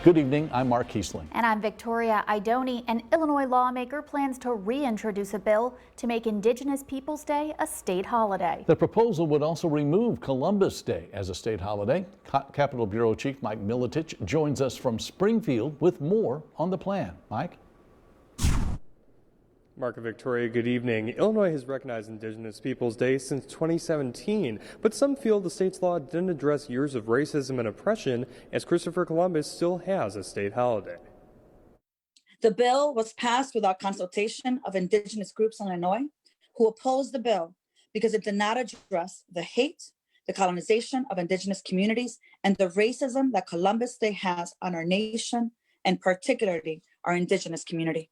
Good evening, I'm Mark Kiesling. And I'm Victoria Idoni. An Illinois lawmaker plans to reintroduce a bill to make Indigenous Peoples Day a state holiday. The proposal would also remove Columbus Day as a state holiday. Capitol Bureau Chief Mike Militich joins us from Springfield with more on the plan. Mike? Mark and Victoria, good evening. Illinois has recognized Indigenous Peoples Day since 2017, but some feel the state's law didn't address years of racism and oppression, as Christopher Columbus still has a state holiday. The bill was passed without consultation of Indigenous groups in Illinois, who opposed the bill because it did not address the hate, the colonization of Indigenous communities, and the racism that Columbus Day has on our nation, and particularly our Indigenous community.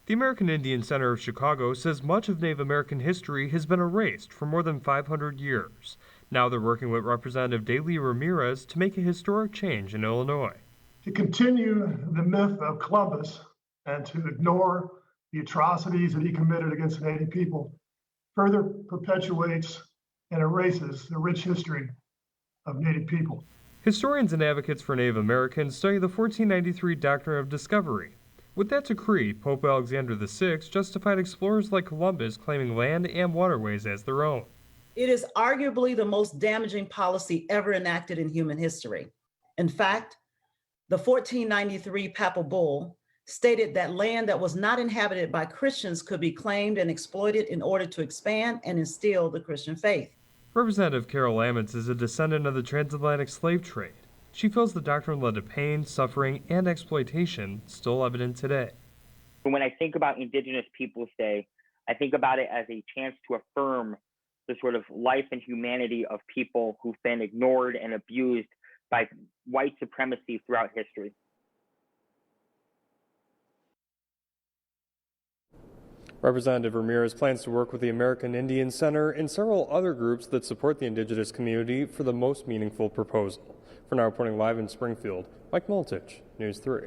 The American Indian Center of Chicago says much of Native American history has been erased for more than 500 years. Now they're working with Representative Daley Ramirez to make a historic change in Illinois. To continue the myth of Columbus and to ignore the atrocities that he committed against the Native people further perpetuates and erases the rich history of Native people. Historians and advocates for Native Americans study the 1493 Doctrine of Discovery. With that decree, Pope Alexander VI justified explorers like Columbus claiming land and waterways as their own. It is arguably the most damaging policy ever enacted in human history. In fact, the 1493 Papal Bull stated that land that was not inhabited by Christians could be claimed and exploited in order to expand and instill the Christian faith. Representative Carol Lamons is a descendant of the transatlantic slave trade. She feels the doctrine led to pain, suffering, and exploitation still evident today. When I think about Indigenous Peoples Day, I think about it as a chance to affirm the sort of life and humanity of people who've been ignored and abused by white supremacy throughout history. Representative Ramirez plans to work with the American Indian Center and several other groups that support the Indigenous community for the most meaningful proposal. For now, reporting live in Springfield, Mike Militich, News 3.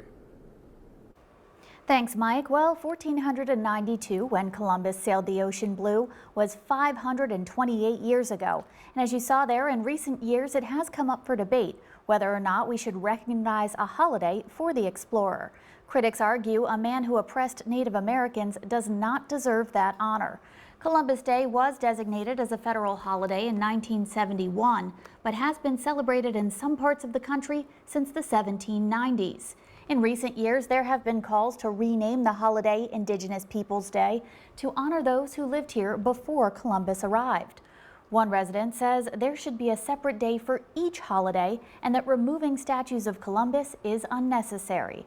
Thanks, Mike. Well, 1492, when Columbus sailed the ocean blue, was 528 years ago. And as you saw there, in recent years, it has come up for debate whether or not we should recognize a holiday for the explorer. Critics argue a man who oppressed Native Americans does not deserve that honor. Columbus Day was designated as a federal holiday in 1971, but has been celebrated in some parts of the country since the 1790s. In recent years, there have been calls to rename the holiday Indigenous Peoples Day to honor those who lived here before Columbus arrived. One resident says there should be a separate day for each holiday and that removing statues of Columbus is unnecessary.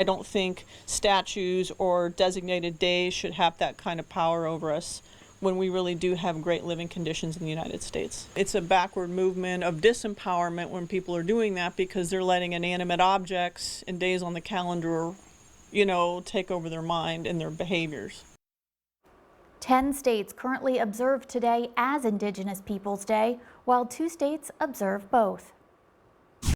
I don't think statues or designated days should have that kind of power over us when we really do have great living conditions in the United States. It's a backward movement of disempowerment when people are doing that because they're letting inanimate objects and days on the calendar, take over their mind and their behaviors. 10 states currently observe today as Indigenous Peoples Day, while 2 states observe both.